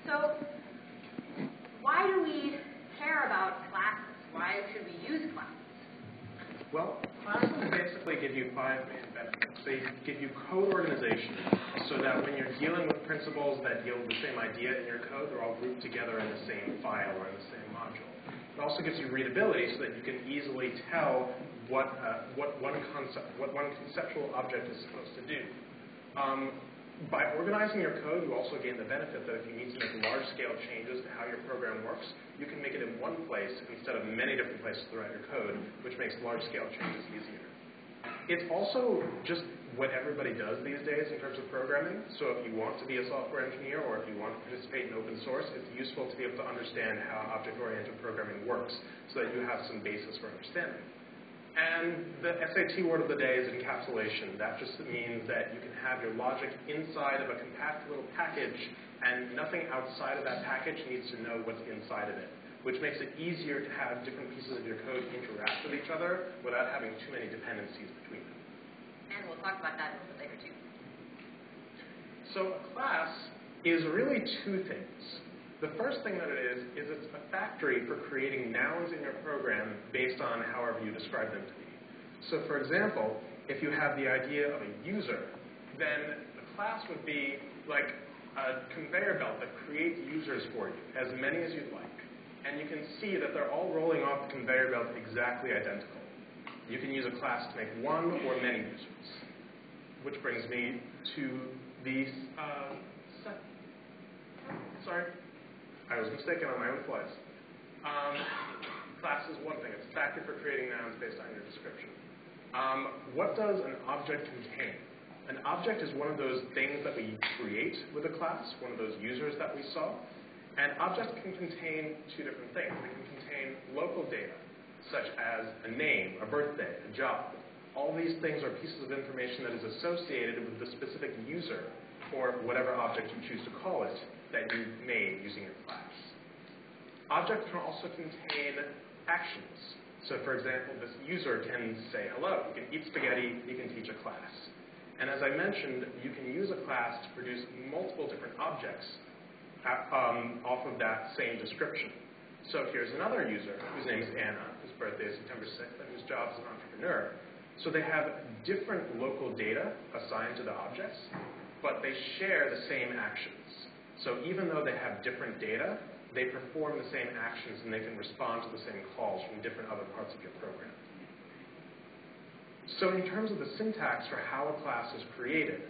So why do we care about classes? Why should we use classes? Well, classes basically give you 5 main benefits. They give you code organization, so that when you're dealing with principles that deal with the same idea in your code, they're all grouped together in the same file or in the same module. It also gives you readability, so that you can easily tell what one conceptual object is supposed to do. By organizing your code, you also gain the benefit that if you need to make large-scale changes to how your program works, you can make it in one place instead of many different places throughout your code, which makes large-scale changes easier. It's also just what everybody does these days in terms of programming. So if you want to be a software engineer or if you want to participate in open source, it's useful to be able to understand how object-oriented programming works so that you have some basis for understanding. And the SAT word of the day is encapsulation. That just means that you can have your logic inside of a compact little package, and nothing outside of that package needs to know what's inside of it, which makes it easier to have different pieces of your code interact with each other without having too many dependencies between them. And we'll talk about that a little bit later, too. So a class is really 2 things. The first thing that it is it's a factory for creating nouns in your program based on however you describe them to be. So for example, if you have the idea of a user, then the class would be like a conveyor belt that creates users for you, as many as you'd like. And you can see that they're all rolling off the conveyor belt exactly identical. You can use a class to make one or many users. Which brings me to the sorry. I was mistaken on my own slides. Class is one thing. It's a factor for creating nouns based on your description. What does an object contain? An object is one of those things that we create with a class, one of those users that we saw. And objects can contain 2 different things. They can contain local data, such as a name, a birthday, a job. All these things are pieces of information that is associated with the specific user, or whatever object you choose to call it, that you made using your class. Objects can also contain actions. So for example, this user can say hello, you can eat spaghetti, you can teach a class. And as I mentioned, you can use a class to produce multiple different objects off of that same description. So here's another user whose name is Anna, whose birthday is September 6th, and whose job is an entrepreneur. So they have different local data assigned to the objects, but they share the same actions. So even though they have different data, they perform the same actions and they can respond to the same calls from different other parts of your program. So in terms of the syntax for how a class is created,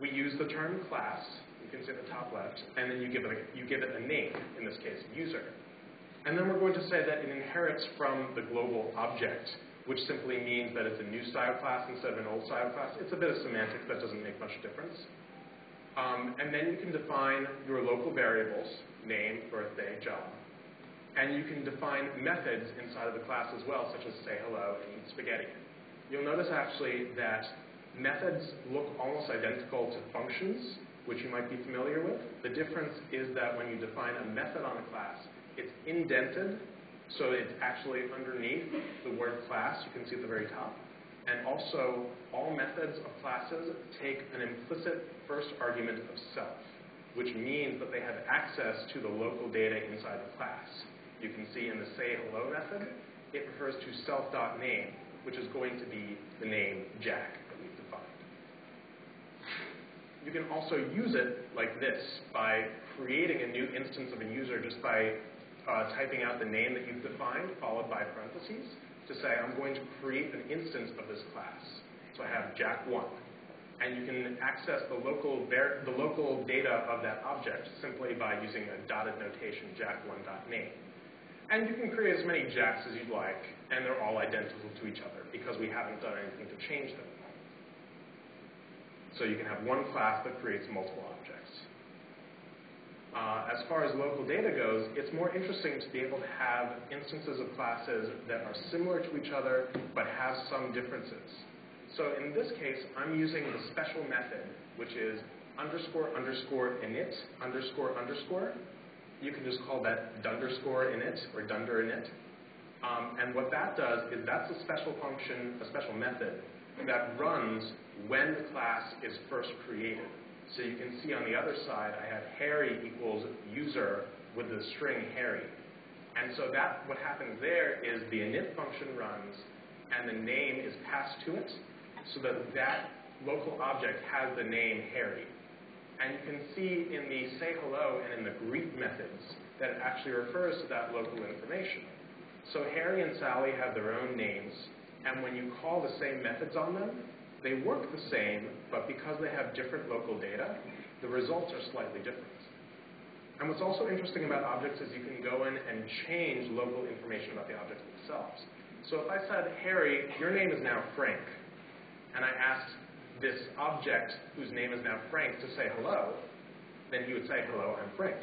we use the term class, you can see at the top left, and then you give it a name, in this case, user. And then we're going to say that it inherits from the global object, which simply means that it's a new style class instead of an old style class. It's a bit of semantics that doesn't make much difference. And then you can define your local variables, name, birthday, job. And you can define methods inside of the class as well, such as say hello and eat spaghetti. You'll notice actually that methods look almost identical to functions, which you might be familiar with. The difference is that when you define a method on a class, it's indented, so it's actually underneath the word class. You can see at the very top. And also, all methods of classes take an implicit first argument of self, which means that they have access to the local data inside the class. You can see in the say hello method, it refers to self.name, which is going to be the name Jack that we've defined. You can also use it like this, by creating a new instance of a user just by typing out the name that you've defined, followed by parentheses, to say, I'm going to create an instance of this class. So I have Jack1. And you can access the local data of that object simply by using a dotted notation, Jack1.name. And you can create as many Jacks as you'd like, and they're all identical to each other because we haven't done anything to change them. So you can have one class that creates multiple objects. As far as local data goes, it's more interesting to be able to have instances of classes that are similar to each other but have some differences. So in this case, I'm using the special method, which is underscore underscore init underscore underscore. You can just call that dunderscore init or dunder init. And what that does is that's a special function, a special method that runs when the class is first created. So you can see on the other side, I have Harry equals user with the string Harry. And so what happens there is the init function runs, and the name is passed to it, so that local object has the name Harry. And you can see in the say hello and in the greet methods that it actually refers to that local information. So Harry and Sally have their own names, and when you call the same methods on them, they work the same, but because they have different local data, the results are slightly different. And what's also interesting about objects is you can go in and change local information about the objects themselves. So if I said, Harry, your name is now Frank, and I asked this object, whose name is now Frank, to say hello, then he would say, hello, I'm Frank.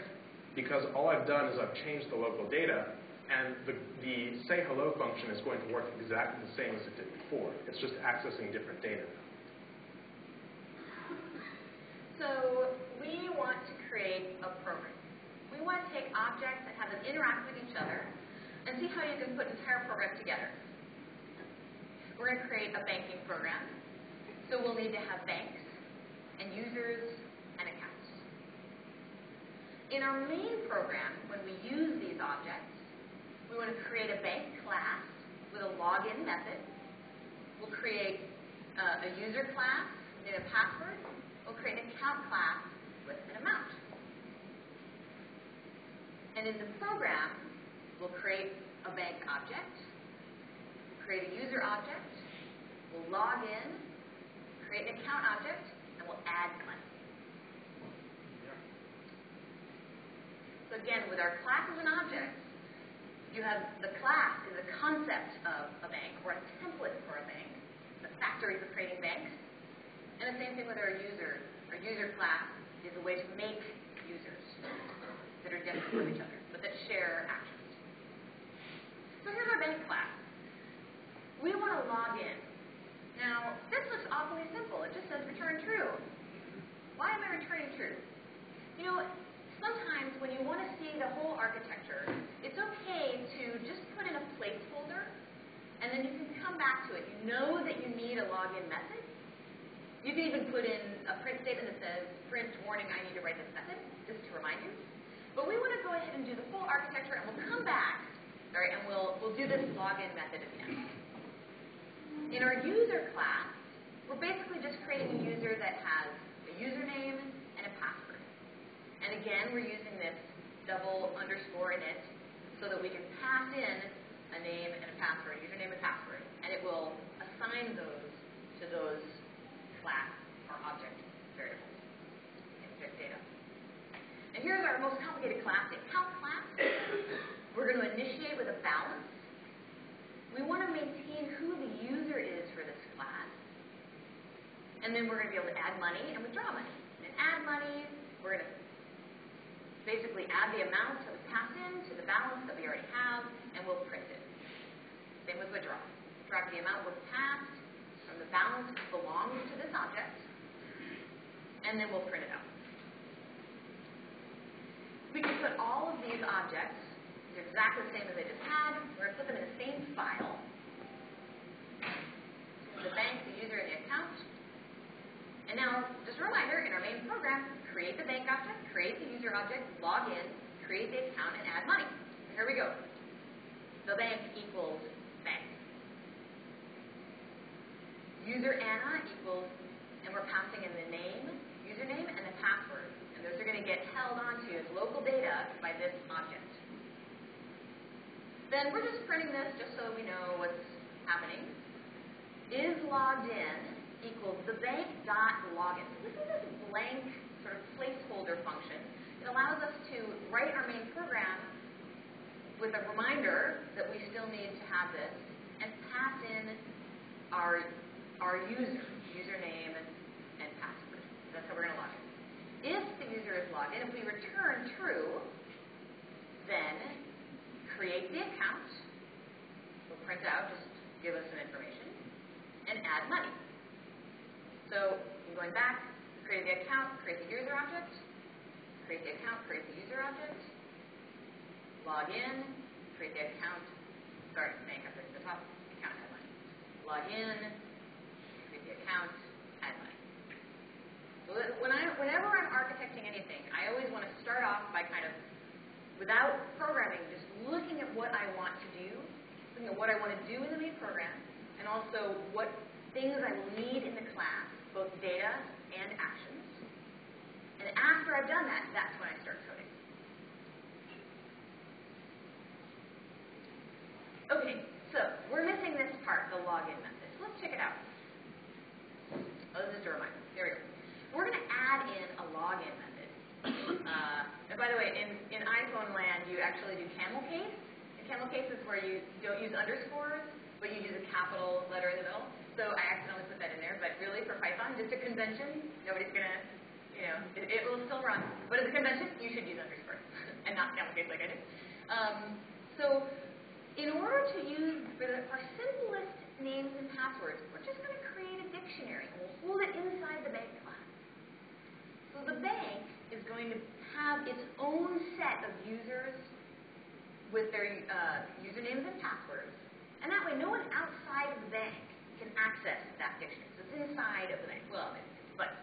Because all I've done is I've changed the local data, and the say hello function is going to work exactly the same as it did before. It's just accessing different data. So we want to create a program. We want to take objects that have them interact with each other and see how you can put entire programs together. We're going to create a banking program. So we'll need to have banks and users and accounts. In our main program, when we use these objects, we want to create a bank class with a login method. We'll create a user class and a password. We'll create an account class with an amount. And in the program, we'll create a bank object, create a user object, we'll log in, create an account object, and we'll add money. So again, with our classes and objects, you have the class is a concept of a bank, or a template for a bank, the factory for creating banks. And the same thing with our user. Our user class is a way to make users that are different from each other, but that share actions. So here's our bank class. We want to log in. Now, this looks awfully simple. It just says return true. Why am I returning true? You know, sometimes when you want to see the whole architecture, it's okay to just put in a placeholder, and then you can come back to it. You know that you need a login method. You can even put in a print statement that says, print warning, I need to write this method, just to remind you. But we want to go ahead and do the full architecture, and we'll come back, and we'll do this login method again. In our user class, we're basically just creating a user that has a username and a password. And again, we're using this double underscore in it so that we can pass in a name and a password, username and password, and it will assign those to those class or object variables in object data. And here's our most complicated class, the account class. We're going to initiate with a balance. We want to maintain who the user is for this class. And then we're going to be able to add money and withdraw money. And add money, we're going to basically add the amount that was passed in to the balance that we already have, and we'll print it. Same with withdraw. Subtract the amount was passed from the balance which belongs to this object, and then we'll print it out. We can put all of these objects, they're exactly the same as they just had, we're going to put them in the same file. The bank, the user, and the account. And now, just a reminder, in our main program, create the bank object, create the user object, log in, create the account, and add money. Here we go. The bank equals bank. User Anna equals, and we're passing in the name, username, and the password. And those are going to get held onto as local data by this object. Then we're just printing this just so we know what's happening. Is logged in equals the bank.login. So this is this blank sort of placeholder function. It allows us to write our main program with a reminder that we still need to have this and pass in our username and password. That's how we're going to log in. If the user is logged in, if we return true, then create the account. We'll print out, just give us some information, and add money. So, going back, create the account, create the user object, create the account, create the user object, log in, create the account, sorry, bank up at the top, account, add money. Log in, create the account, add money. So whenever I'm architecting anything, I always want to start off by kind of, without programming, just looking at what I want to do, looking at what I want to do in the main program, and also what things I will need in the class, both data and actions. And after I've done that, that's when I start coding. Okay, so we're missing this part, the login method. So let's check it out. Oh, this is a reminder. There we go. We're going to add in a login method. And by the way, in iPhone land, you actually do camel case. And camel case is where you don't use underscores, but you use a capital letter in the middle. So I accidentally put that in there. But really, for Python, just a convention. Nobody's going to, it will still run. But as a convention, you should use underscores and not camel case like I did. So in order to use, for our simplest names and passwords, we're just going to create a dictionary. And we'll hold it inside the bank class. So the bank is going to have its own set of users with their usernames and passwords. And that way, no one outside of the bank can access that dictionary. So it's inside of the bank. Well, but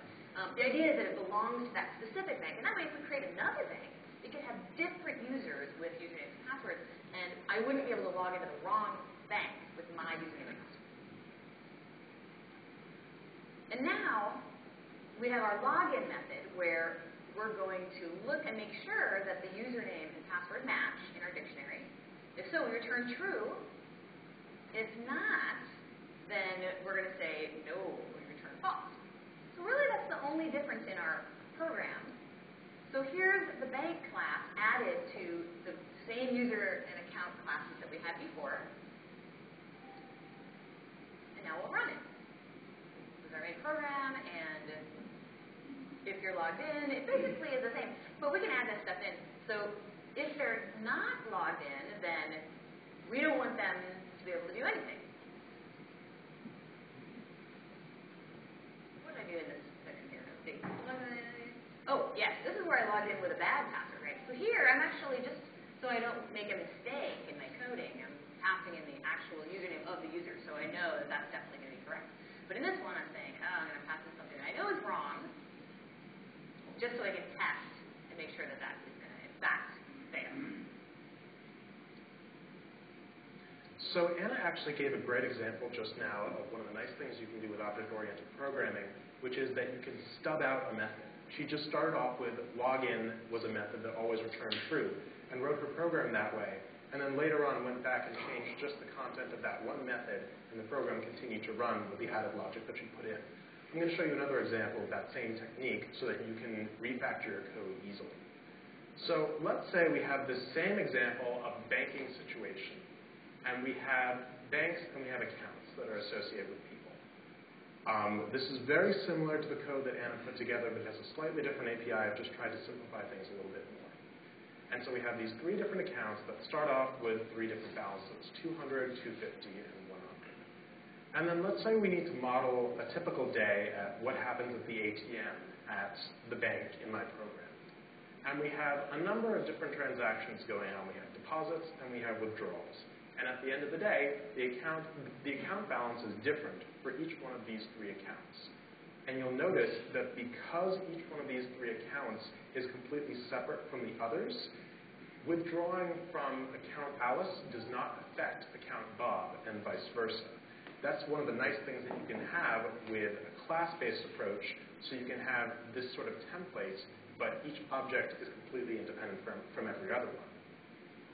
the idea is that it belongs to that specific bank. And that way, if we create another bank, it can have different users with usernames and passwords. And I wouldn't be able to log into the wrong bank with my username and password. And now, we have our login method where we're going to look and make sure that the username and password match in our dictionary. If so, we return true. If not, then we're going to say no, we return false. So really that's the only difference in our program. So here's the bank class added to the same user and account classes that we had before. And now we'll run it. This is our main program, and if you're logged in, it basically is the same. But we can add this stuff in. So if they're not logged in, then we don't want them to be able to do anything. What did I do in this section here? Let's see. Oh, yes, this is where I logged in with a bad password, right? So here, I'm actually just, so I don't make a mistake in my coding, I'm passing in the actual username of the user, so I know that that's definitely going to be correct. But in this one, I'm saying, oh, I'm going to pass in something that I know is wrong, just so I can test and make sure that that is going to, in fact, fail. So Anna actually gave a great example just now of one of the nice things you can do with object-oriented programming, which is that you can stub out a method. She just started off with login was a method that always returned true, and wrote her program that way, and then later on went back and changed just the content of that one method, and the program continued to run with the added logic that she put in. I'm going to show you another example of that same technique so that you can refactor your code easily. So let's say we have this same example of a banking situation, and we have banks and we have accounts that are associated with people. This is very similar to the code that Anna put together, but has a slightly different API. I've just tried to simplify things a little bit more. And so we have these three different accounts that start off with three different balances, 200, 250, and 100. And then let's say we need to model a typical day at what happens at the ATM at the bank in my program. And we have a number of different transactions going on. We have deposits and we have withdrawals. And at the end of the day, the account balance is different for each one of these three accounts. And you'll notice that because each one of these three accounts is completely separate from the others, withdrawing from account Alice does not affect account Bob and vice versa. That's one of the nice things that you can have with a class-based approach, so you can have this sort of template, but each object is completely independent from every other one.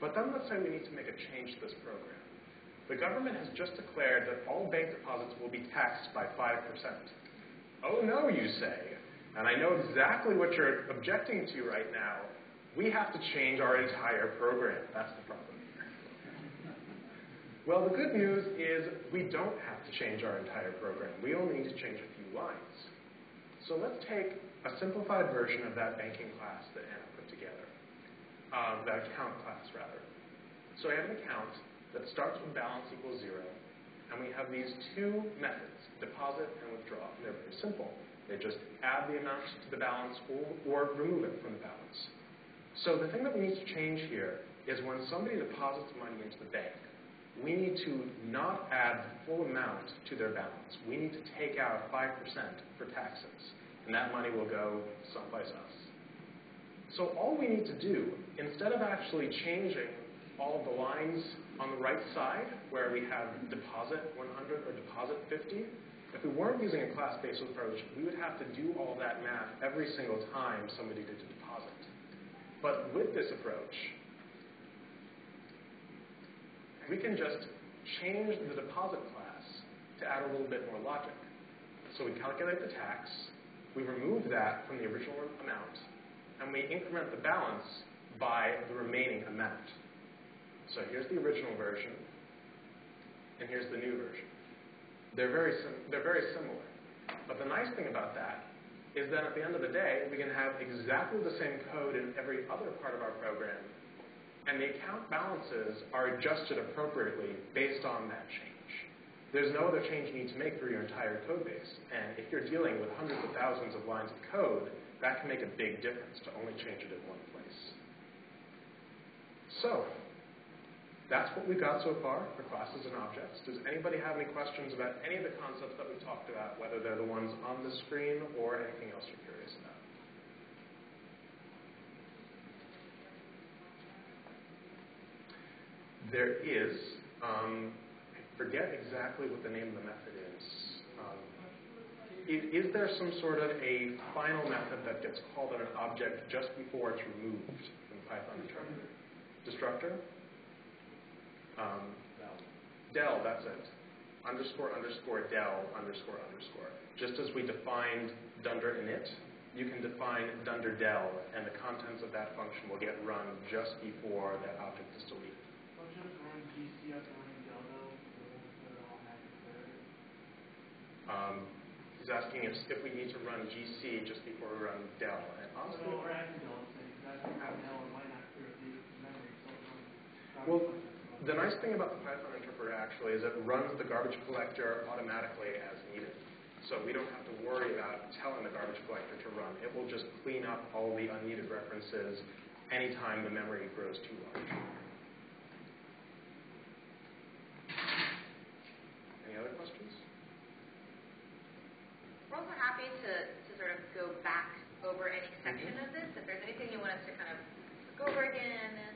But then let's say we need to make a change to this program. The government has just declared that all bank deposits will be taxed by 5%. Oh no, you say. And I know exactly what you're objecting to right now. We have to change our entire program. That's the problem here. Well, the good news is we don't have to change our entire program. We only need to change a few lines. So let's take a simplified version of that banking class that Anna put together. That account class, rather. So I have an account that starts with balance equals 0, and we have these two methods, deposit and withdraw. And they're very simple. They just add the amount to the balance or remove it from the balance. So the thing that we need to change here is when somebody deposits money into the bank, we need to not add the full amount to their balance. We need to take out 5% for taxes. and that money will go someplace else. So all we need to do, instead of actually changing all of the lines on the right side where we have deposit 100 or deposit 50, if we weren't using a class-based approach, we would have to do all that math every single time somebody did a deposit. But with this approach, we can just change the deposit class to add a little bit more logic. So we calculate the tax, we remove that from the original amount, and we increment the balance by the remaining amount. So here's the original version, and here's the new version. They're very similar. But the nice thing about that is that at the end of the day, we can have exactly the same code in every other part of our program, and the account balances are adjusted appropriately based on that change. There's no other change you need to make through your entire code base. And if you're dealing with hundreds of thousands of lines of code, that can make a big difference to only change it in one place. So that's what we've got so far for classes and objects. Does anybody have any questions about any of the concepts that we talked about, whether they're the ones on the screen or anything else you're curious about? There is. I forget exactly what the name of the method is. Is there some sort of a final method that gets called on an object just before it's removed from the Python interpreter? Destructor? Del, that's it. Underscore, underscore, del, underscore, underscore. Just as we defined dunder init, you can define dunder del, and the contents of that function will get run just before that object is deleted. Functions run GC after running del though, so it all has to He's asking if we need to run GC just before we run del. And honestly, so we're acting del, so that's what del might not clear the memory, so well, the nice thing about the Python interpreter actually is it runs the garbage collector automatically as needed. So we don't have to worry about telling the garbage collector to run. It will just clean up all the unneeded references anytime the memory grows too large. Any other questions? We're also happy to sort of go back over any section of this. If there's anything you want us to kind of go over again.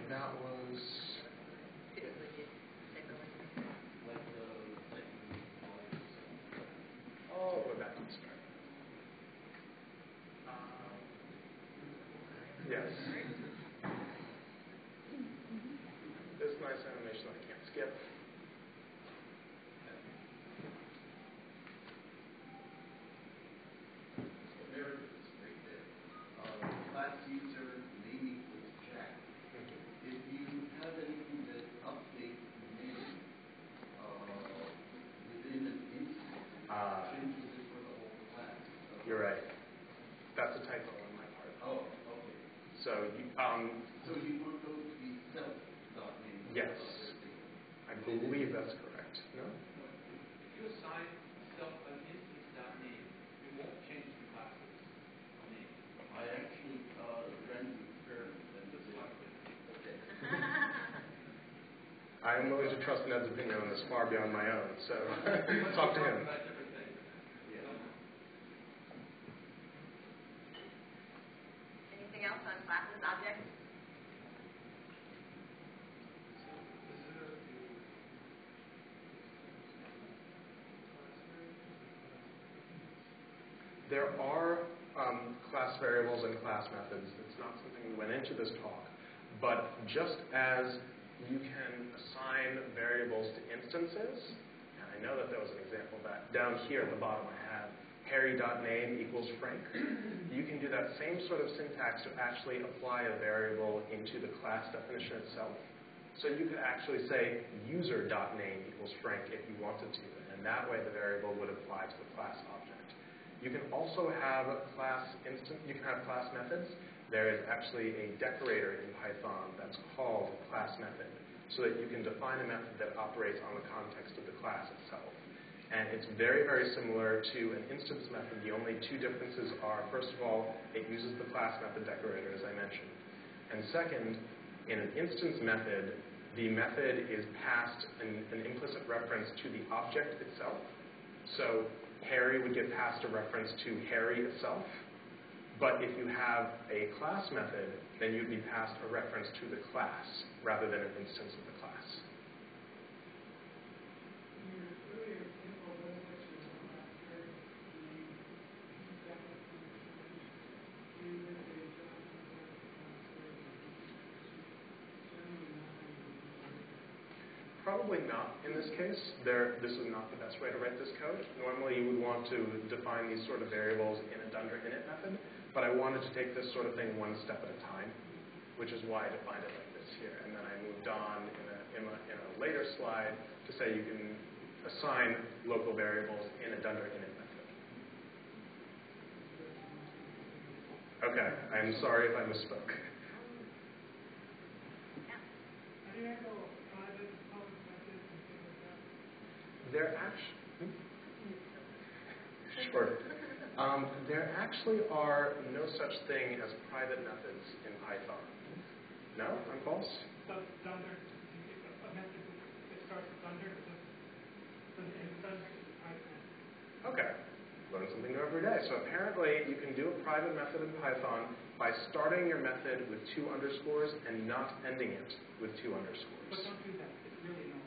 That was... Oh, go back to the start. Yes. This nice animation that I can't skip. Class user name equals Jack. If you have anything that updates the name within an instance, changes it for the whole class. You're right. That's a typo on my part. Oh, okay. So you want those to be self.name? Yes. I believe that's correct. No? If you assign an instance.name, it won't change the class's name. I actually ran the experiment and That's did fine. Okay. I am willing to trust Ned's opinion on this far beyond my own, so talk to him. About different things. Yeah. Anything else on classes, objects? There are class variables and class methods. It's not something we went into this talk, but just as you can assign variables to instances, and I know that there was an example of that down here at the bottom I have Harry.name equals Frank. You can do that same sort of syntax to actually apply a variable into the class definition itself. So you could actually say user.name equals Frank if you wanted to, and that way the variable would apply to the class object. You can also have class methods. There is actually a decorator in Python that's called class method, so that you can define a method that operates on the context of the class itself. And it's very, very similar to an instance method. The only two differences are, first of all, it uses the class method decorator, as I mentioned. And second, in an instance method, the method is passed an implicit reference to the object itself. So Harry would get passed a reference to Harry itself. But if you have a class method, then you'd be passed a reference to the class rather than an instance of the class. Probably not in this case. This is not the best way to write this code. Normally you would want to define these sort of variables in a dunder init method, but I wanted to take this sort of thing one step at a time, which is why I defined it like this here. And then I moved on in a later slide to say you can assign local variables in a dunder init method. Okay, I'm sorry if I misspoke. There actually are no such thing as private methods in Python. No? I'm false? So dunder, a method that starts with dunder, doesn't end with dunder, it's a private method. Okay. Learn something new every day. So apparently you can do a private method in Python by starting your method with 2 underscores and not ending it with 2 underscores. But don't do that. It's really annoying.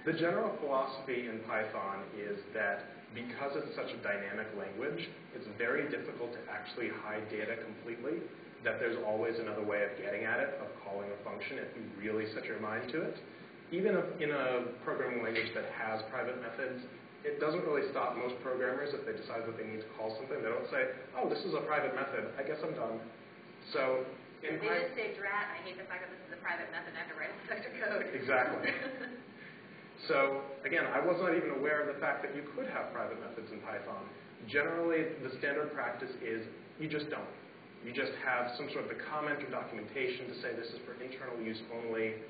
The general philosophy in Python is that because it's such a dynamic language, it's very difficult to actually hide data completely, that there's always another way of getting at it, of calling a function if you really set your mind to it. Even in a programming language that has private methods, it doesn't really stop most programmers if they decide that they need to call something. They don't say, oh, this is a private method. I guess I'm done. So they just say, drat, I hate the fact that this is a private method and I have to write all this extra code. Exactly. So, again, I was not even aware of the fact that you could have private methods in Python. Generally, the standard practice is you just don't. You just have some sort of a comment or documentation to say this is for internal use only.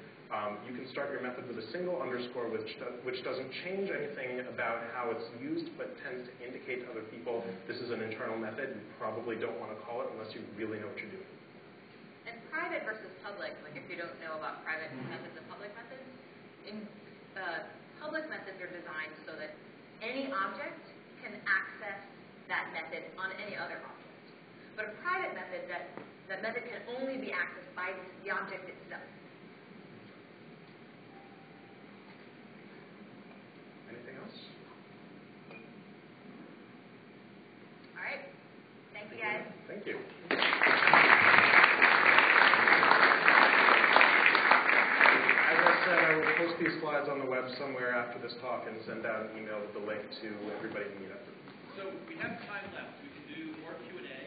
You can start your method with a single underscore, which doesn't change anything about how it's used, but tends to indicate to other people this is an internal method. You probably don't want to call it unless you really know what you're doing. And private versus public, like if you don't know about private methods and public methods, public methods are designed so that any object can access that method on any other object. But a private method, that method can only be accessed by the object itself. Anything else? All right. Thank you, guys. Thank you. I will post these slides on the web somewhere after this talk and send out an email with the link to everybody to meet up. So we have time left. We can do more Q&A.